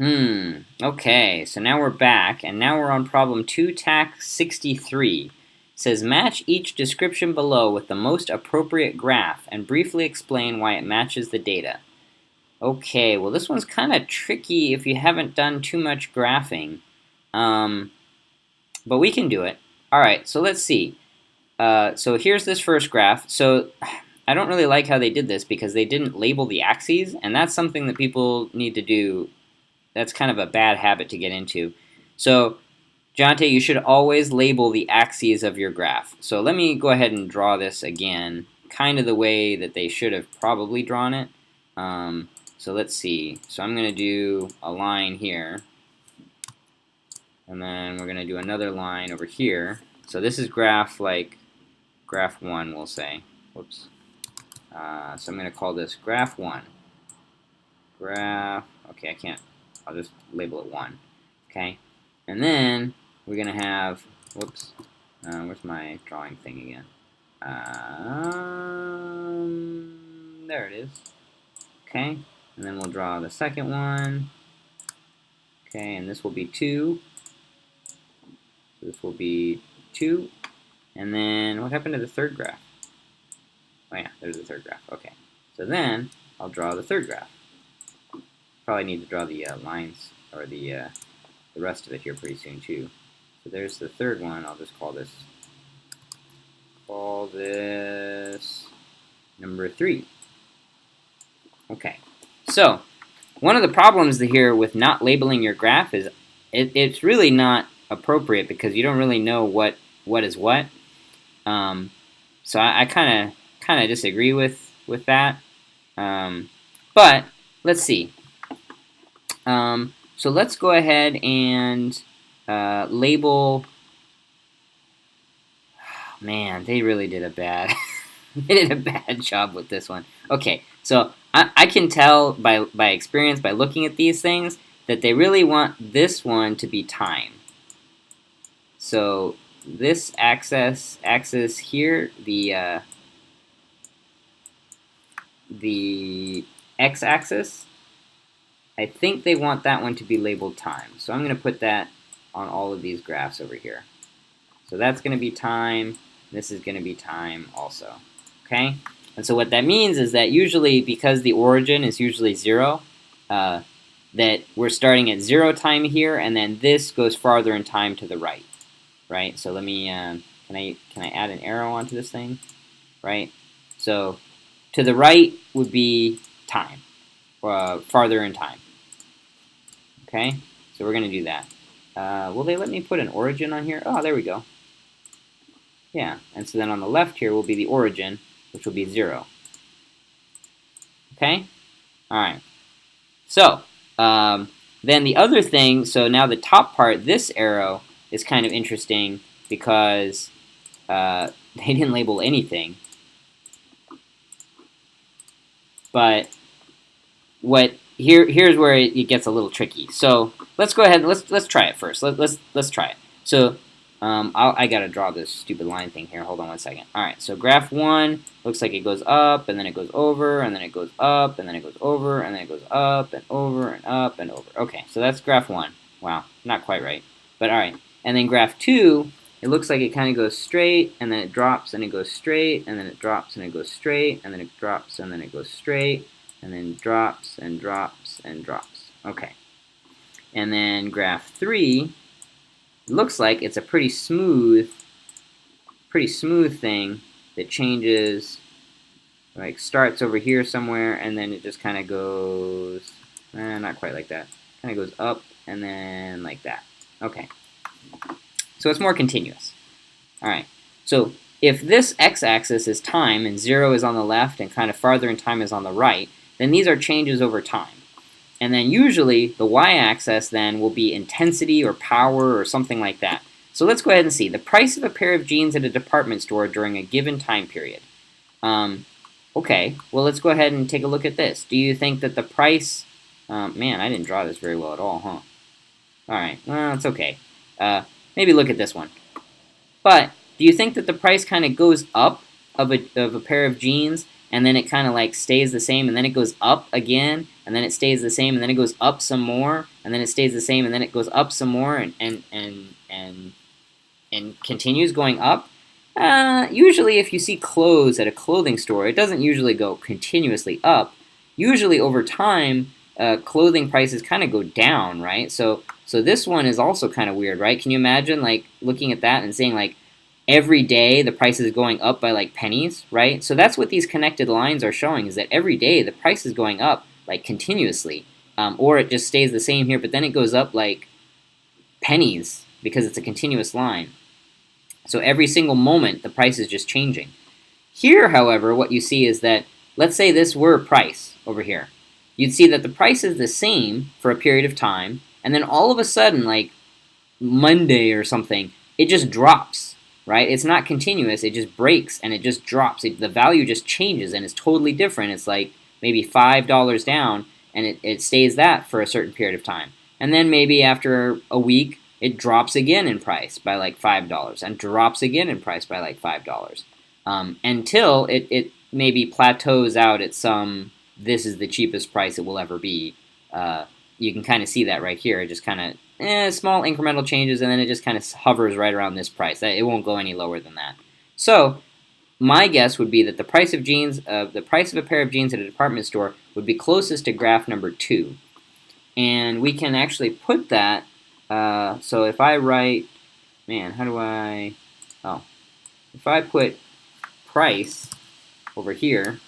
Okay, so now we're back, and now we're on problem 2, tax 63. It says match each description below with the most appropriate graph and briefly explain why it matches the data. Okay, well, this one's kind of tricky if you haven't done too much graphing, um, but we can do it. All right, so let's see. So here's this first graph. So I don't really like how they did this because they didn't label the axes, and that's something that people need to do. That's kind of a bad habit to get into. So, Jonte, you should always label the axes of your graph. So let me go ahead and draw this again, kind of the way that they should have probably drawn it. So let's see. So I'm going to do a line here, and then we're going to do another line over here. So this is graph, like, graph 1, we'll say. Whoops. So I'm going to call this graph 1. Graph, okay, I can't, I'll just label it 1. Okay, and then we're going to have, whoops, where's my drawing thing again? There it is. Okay, and then we'll draw the second one. Okay, and this will be 2. So this will be 2. And then what happened to the third graph? Oh yeah, there's the third graph. Okay, so then I'll draw the third graph. Probably need to draw the lines or the rest of it here pretty soon too. So there's the third one. I'll just call this number 3. Okay. So one of the problems here with not labeling your graph is it's really not appropriate because you don't really know what is what. So I kind of disagree with that. But let's see. So let's go ahead and label. Oh, man, they really did a bad. They did a bad job with this one. Okay, so I can tell by experience, by looking at these things, that they really want this one to be time. So this axis here, the x-axis, I think they want that one to be labeled time. So I'm going to put that on all of these graphs over here. So that's going to be time. This is going to be time also. Okay? And so what that means is that usually, because the origin is usually 0, that we're starting at 0 time here, and then this goes farther in time to the right. Right? So let me, can I add an arrow onto this thing? Right? So to the right would be time, farther in time. Okay? So we're going to do that. Will they let me put an origin on here? Oh, there we go. Yeah, and so then on the left here will be the origin, which will be 0. Okay? All right. So then the other thing, so now the top part, this arrow, is kind of interesting because they didn't label anything. But here's where it gets a little tricky. So let's go ahead and let's try it first. Let's try it. So I gotta draw this stupid line thing here. Hold on one second. All right. So graph 1 looks like it goes up and then it goes over and then it goes up and then it goes over and then it goes up and over and up and over. Okay. So that's graph 1. Wow, not quite right, but all right. And then graph 2, it looks like it kind of goes straight and then it drops and it goes straight and then it drops and it goes straight and then it drops and then it goes straight and then drops and drops and drops. Okay. And then graph 3, it looks like it's a pretty smooth thing that changes, like starts over here somewhere and then it just kind of goes, not quite like that. Kind of goes up and then like that. Okay. So it's more continuous. All right. So if this x-axis is time and 0 is on the left and kind of farther in time is on the right, then these are changes over time. And then usually the y-axis then will be intensity or power or something like that. So let's go ahead and see. The price of a pair of jeans at a department store during a given time period. Okay, well let's go ahead and take a look at this. Do you think that the price... man, I didn't draw this very well at all, huh? Alright, well, it's okay. Maybe look at this one. But do you think that the price kind of goes up of a pair of jeans and then it kind of like stays the same and then it goes up again and then it stays the same, and then it goes up some more, and then it stays the same, and then it goes up some more, and continues going up. Usually, if you see clothes at a clothing store, it doesn't usually go continuously up. Usually, over time, clothing prices kind of go down, right? So this one is also kind of weird, right? Can you imagine like looking at that and saying like every day the price is going up by like pennies, right? So that's what these connected lines are showing, is that every day the price is going up like continuously, or it just stays the same here, but then it goes up like pennies because it's a continuous line. So every single moment the price is just changing. Here, however, what you see is that, let's say this were price over here. You'd see that the price is the same for a period of time, and then all of a sudden, like Monday or something, it just drops, right? It's not continuous, it just breaks and it just drops. The value just changes and it's totally different. It's like maybe $5 down, and it stays that for a certain period of time. And then maybe after a week, it drops again in price by like $5 and drops again in price by like $5, until it maybe plateaus out at some, this is the cheapest price it will ever be. You can kind of see that right here. It just kind of, small incremental changes, and then it just kind of hovers right around this price. It won't go any lower than that. So my guess would be that the price of jeans, the price of a pair of jeans at a department store would be closest to graph number 2. And we can actually put that, so if I write, if I put price over here,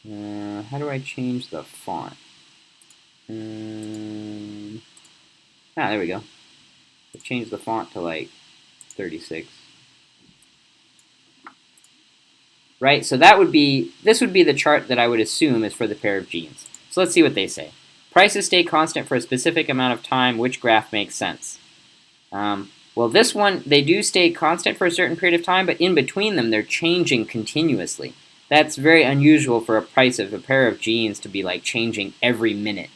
how do I change the font? There we go. I'll change the font to like 36. Right, so this would be the chart that I would assume is for the pair of jeans. So let's see what they say. Prices stay constant for a specific amount of time. Which graph makes sense? Well, this one, they do stay constant for a certain period of time, but in between them, they're changing continuously. That's very unusual for a price of a pair of jeans to be like changing every minute.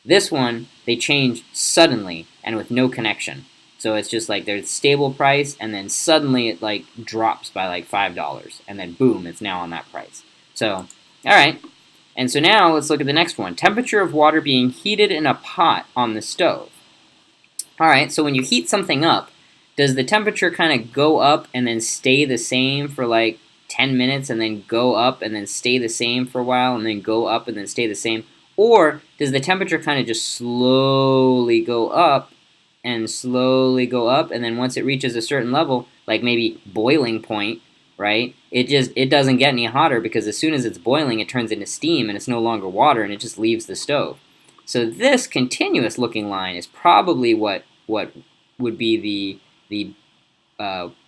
This one, they change suddenly and with no connection. So it's just like there's stable price, and then suddenly it like drops by like $5, and then boom, it's now on that price. So, all right. And so now let's look at the next one. Temperature of water being heated in a pot on the stove. All right, so when you heat something up, does the temperature kind of go up and then stay the same for like 10 minutes and then go up and then stay the same for a while and then go up and then stay the same? Or does the temperature kind of just slowly go up and slowly go up, and then once it reaches a certain level, like maybe boiling point, right, it doesn't get any hotter, because as soon as it's boiling, it turns into steam and it's no longer water and it just leaves the stove. So this continuous looking line is probably what would be the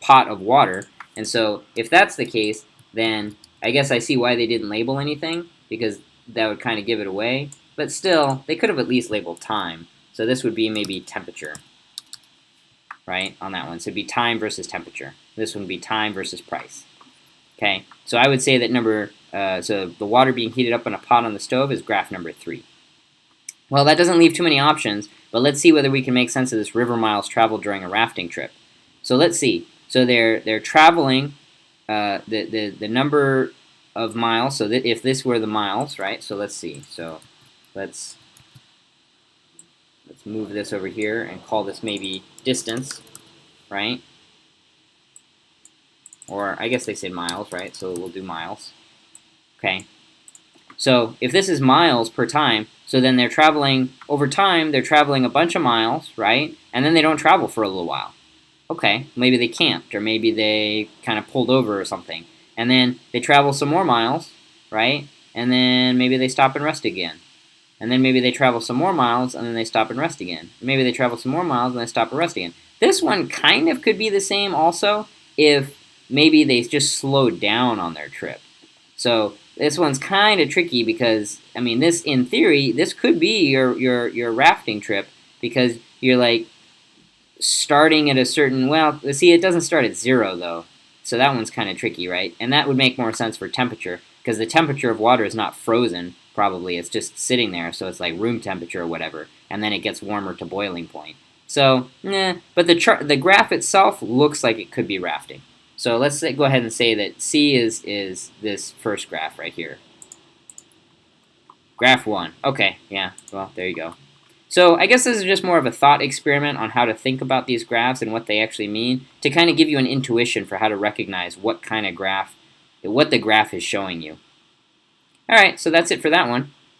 pot of water. And so if that's the case, then I guess I see why they didn't label anything, because that would kind of give it away. But still, they could have at least labeled time. So this would be maybe temperature, right, on that one. So it'd be time versus temperature. This one would be time versus price. Okay, so I would say that so the water being heated up in a pot on the stove is graph number 3. Well, that doesn't leave too many options, but let's see whether we can make sense of this river miles traveled during a rafting trip. So let's see. So they're traveling the number of miles. So that if this were the miles, right? So let's see. So let's move this over here and call this maybe distance, right? Or I guess they say miles, right? So we'll do miles. Okay. So if this is miles per time, so then they're traveling, over time, they're traveling a bunch of miles, right? And then they don't travel for a little while. Okay, maybe they camped, or maybe they kind of pulled over or something. And then they travel some more miles, right? And then maybe they stop and rest again. And then maybe they travel some more miles, and then they stop and rest again. Maybe they travel some more miles, and they stop and rest again. This one kind of could be the same also if maybe they just slowed down on their trip. So this one's kind of tricky because, I mean, this, in theory, this could be your rafting trip, because you're like starting at a certain, well, see, it doesn't start at 0 though. So that one's kind of tricky, right? And that would make more sense for temperature, because the temperature of water is not frozen, probably. It's just sitting there, so it's like room temperature or whatever, and then it gets warmer to boiling point. So, but the graph itself looks like it could be rafting. So let's go ahead and say that C is this first graph right here. Graph 1. Okay, yeah, well, there you go. So I guess this is just more of a thought experiment on how to think about these graphs and what they actually mean to kind of give you an intuition for how to recognize what kind of graph, what the graph is showing you. All right, so that's it for that one.